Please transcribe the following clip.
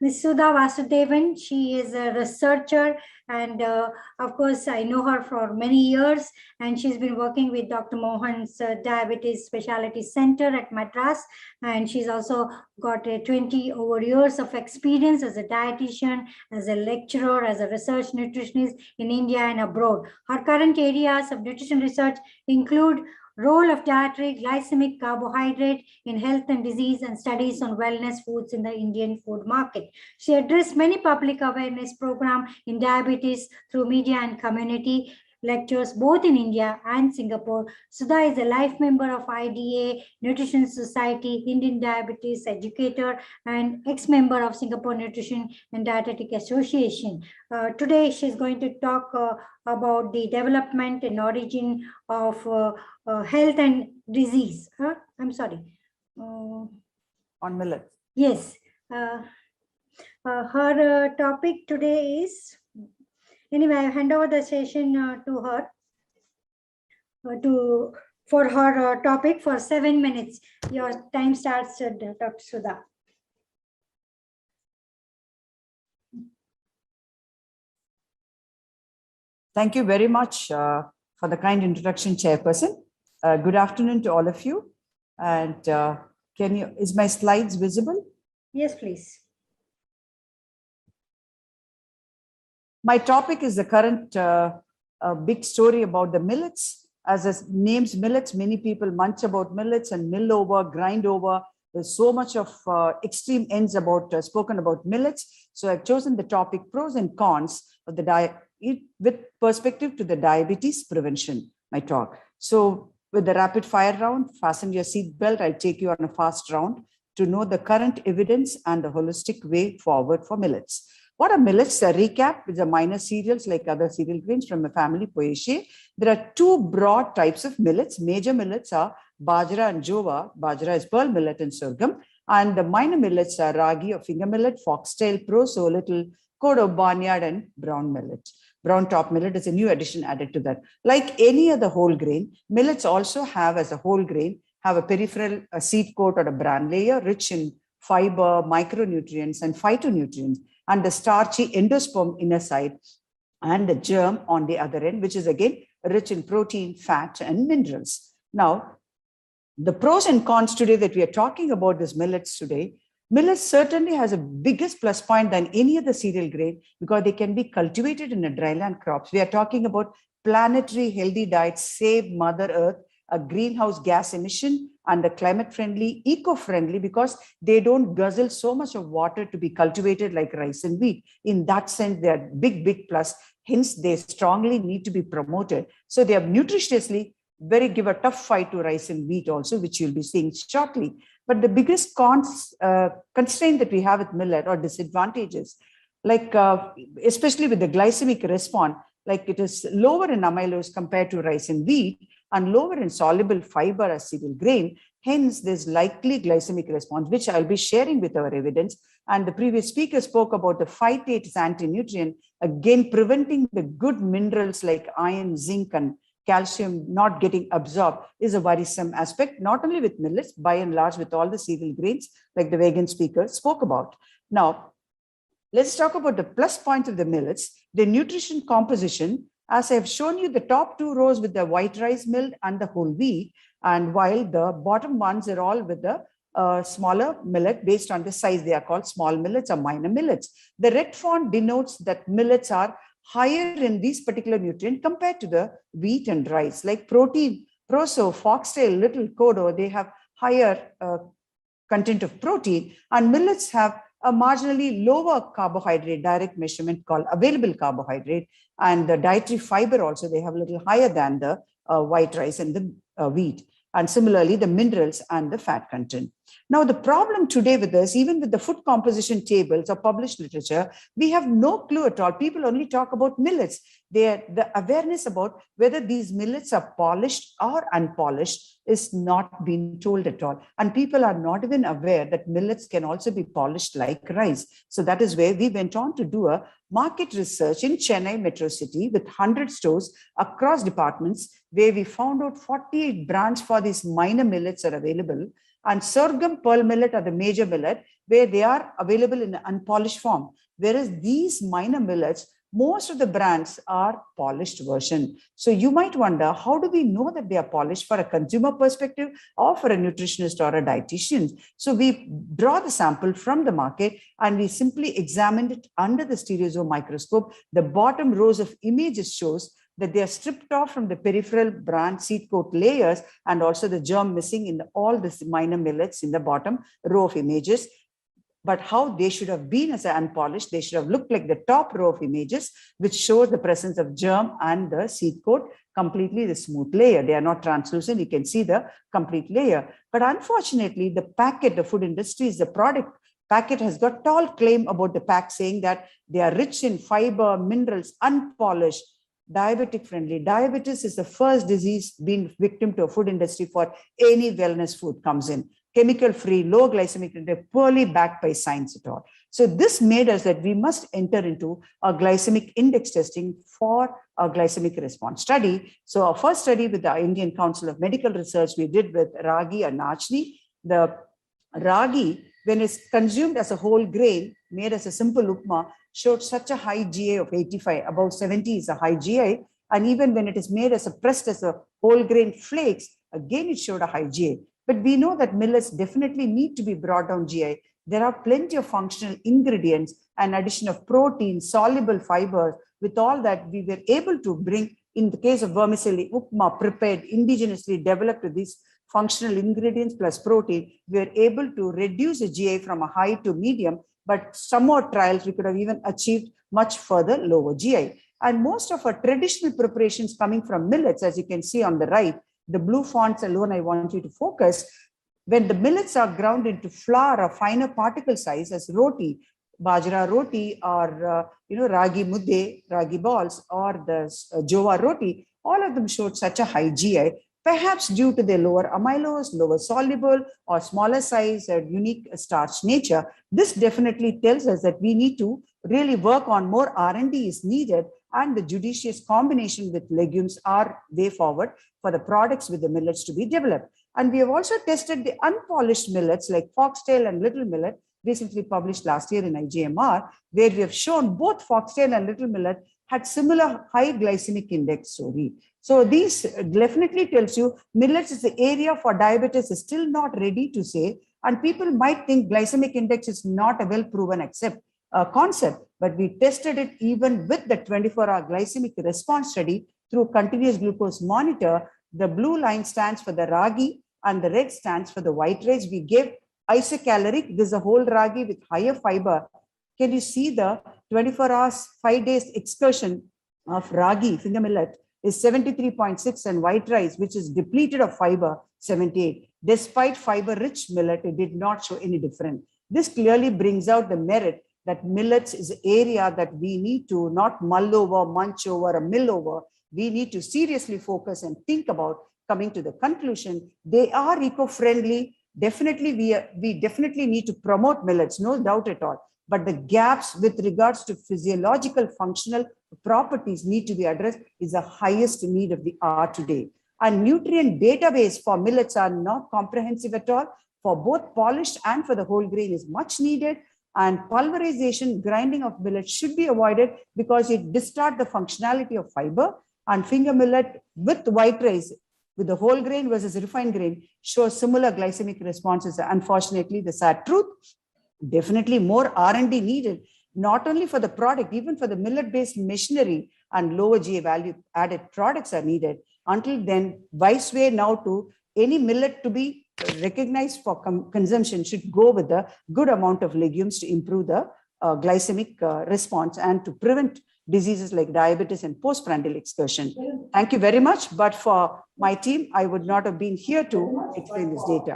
Ms. Sudha Vasudevan. She is a researcher, and of course, I know her for many years, and she's been working with Dr. Mohan's Diabetes Specialty Center at Madras, and she's also got 20 over years of experience as a dietitian, as a lecturer, as a research nutritionist in India and abroad. Her current areas of nutrition research include role of dietary glycemic carbohydrate in health and disease and studies on wellness foods in the Indian food market. She addressed many public awareness programs in diabetes through media and community lectures both in India and Singapore. Sudha is a life member of IDEC, Nutrition Society, Indian Diabetes Educator, and ex-member of Singapore Nutrition and Dietetic Association. Today, she's going to talk about the development and origin of health and disease. I'm sorry. On millet. Yes. Her topic today is, anyway, I hand over the session to her for her topic for 7 minutes. Your time starts, Dr. Sudha. Thank you very much for the kind introduction, Chairperson. Good afternoon to all of you. And is my slides visible? Yes, please. My topic is the current big story about the millets. As it names millets, many people munch about millets and mill over, grind over. There's so much of extreme ends about spoken about millets. So I've chosen the topic pros and cons of the diet with perspective to the diabetes prevention, my talk. So with the rapid fire round, fasten your seat belt. I'll take you on a fast round to know the current evidence and the holistic way forward for millets. What are millets? A recap is a minor cereals like other cereal grains from a family Poaceae. There are two broad types of millets. Major millets are bajra and jowar. Bajra is pearl millet and sorghum. And the minor millets are ragi or finger millet, foxtail, proso, little kodo, barnyard, and brown millet. Brown top millet is a new addition added to that. Like any other whole grain, millets also have as a whole grain, have a peripheral seed coat or a bran layer rich in fiber, micronutrients, and phytonutrients, and the starchy endosperm inner side, and the germ on the other end, which is again rich in protein, fat, and minerals. Now, the pros and cons today that we are talking about this millets today. Millets certainly has a biggest plus point than any other cereal grain because they can be cultivated in a dryland crops. We are talking about planetary healthy diets, save Mother Earth, a greenhouse gas emission, and a climate friendly, eco-friendly because they don't guzzle so much of water to be cultivated like rice and wheat. In that sense, they are big plus. Hence, they strongly need to be promoted. So they are nutritiously give a tough fight to rice and wheat also, which you'll be seeing shortly. But the biggest constraint that we have with millet or disadvantages, like especially with the glycemic response, like it is lower in amylose compared to rice and wheat and lower in soluble fiber as cereal grain. Hence, there's likely glycemic response, which I'll be sharing with our evidence. And the previous speaker spoke about the phytate as anti-nutrient, again, preventing the good minerals like iron, zinc, and calcium not getting absorbed is a worrisome aspect, not only with millets, by and large with all the cereal grains, like the vegan speaker spoke about. Now, let's talk about the plus points of the millets, the nutrition composition. As I've shown you, the top two rows with the white rice milled and the whole wheat, and while the bottom ones are all with the smaller millet based on the size, they are called small millets or minor millets. The red font denotes that millets are higher in these particular nutrients compared to the wheat and rice, like protein, proso, foxtail, little kodo, they have higher content of protein, and millets have a marginally lower carbohydrate direct measurement called available carbohydrate, and the dietary fiber also, they have a little higher than the white rice and the wheat, and similarly the minerals and the fat content. Now, the problem today with this, even with the food composition tables or published literature, we have no clue at all. People only talk about millets. The awareness about whether these millets are polished or unpolished is not being told at all. And people are not even aware that millets can also be polished like rice. So that is where we went on to do a market research in Chennai Metro City with 100 stores across departments, where we found out 48 brands for these minor millets are available. And sorghum, pearl millet are the major millet where they are available in an unpolished form. Whereas these minor millets, most of the brands are polished version. So you might wonder, how do we know that they are polished for a consumer perspective or for a nutritionist or a dietitian? So we draw the sample from the market and we simply examined it under the stereosome microscope. The bottom rows of images shows that they are stripped off from the peripheral bran seed coat layers and also the germ missing in all the minor millets in the bottom row of images. But how they should have been as unpolished, they should have looked like the top row of images, which shows the presence of germ and the seed coat, completely the smooth layer. They are not translucent. You can see the complete layer. But unfortunately, the packet, the food industry is the product packet has got tall claim about the pack saying that they are rich in fiber, minerals, unpolished, diabetic friendly. Diabetes is the first disease being victim to a food industry for any wellness food comes in. Chemical free, low glycemic index, poorly backed by science at all. So this made us that we must enter into a glycemic index testing for a glycemic response study. So our first study with the Indian Council of Medical Research, we did with ragi and nachni. The ragi, when it's consumed as a whole grain, made as a simple upma, showed such a high GI of 85, about 70 is a high GI. And even when it is made as a pressed as a whole grain flakes, again, it showed a high GI. But we know that millets definitely need to be brought down GI. There are plenty of functional ingredients and addition of protein, soluble fibers. With all that, we were able to bring, in the case of vermicelli upma, prepared indigenously developed with these functional ingredients plus protein, we were able to reduce the GI from a high to medium, but some more trials, we could have even achieved much further lower GI. And most of our traditional preparations coming from millets, as you can see on the right, the blue fonts alone, I want you to focus. When the millets are ground into flour or finer particle size as roti, bajra roti or ragi mudde, ragi balls, or the jowar roti, all of them showed such a high GI, perhaps due to their lower amylose, lower soluble, or smaller size or unique starch nature. This definitely tells us that we need to really work on more R&D is needed, and the judicious combination with legumes are way forward for the products with the millets to be developed. And we have also tested the unpolished millets like foxtail and little millet, recently published last year in IGMR, where we have shown both foxtail and little millet had similar high glycemic index story. So these definitely tells you millets is the area for diabetes is still not ready to say, and people might think glycemic index is not a well-proven concept, but we tested it even with the 24-hour glycemic response study through continuous glucose monitor. The blue line stands for the ragi and the red stands for the white rice. We gave isocaloric, this is a whole ragi with higher fiber. Can you see the 24 hours, 5 days excursion of ragi, finger millet, is 73.6, and white rice, which is depleted of fiber, 78. Despite fiber-rich millet, it did not show any difference. This clearly brings out the merit that millets is an area that we need to not mull over, munch over, or mill over. We need to seriously focus and think about coming to the conclusion. They are eco-friendly. Definitely, we definitely need to promote millets, no doubt at all. But the gaps with regards to physiological functional properties need to be addressed is the highest need of the hour today. And nutrient database for millets are not comprehensive at all. For both polished and for the whole grain is much needed. And pulverization, grinding of millet should be avoided because it distorts the functionality of fiber. And finger millet with white rice, with the whole grain versus refined grain, shows similar glycemic responses. Unfortunately, the sad truth, definitely more R&D needed, not only for the product, even for the millet-based machinery and lower GA value added products are needed. Until then, vice way now to any millet to be recognized for consumption should go with a good amount of legumes to improve the glycemic response and to prevent diseases like diabetes and postprandial excursion. Thank you very much. But for my team, I would not have been here to explain this data.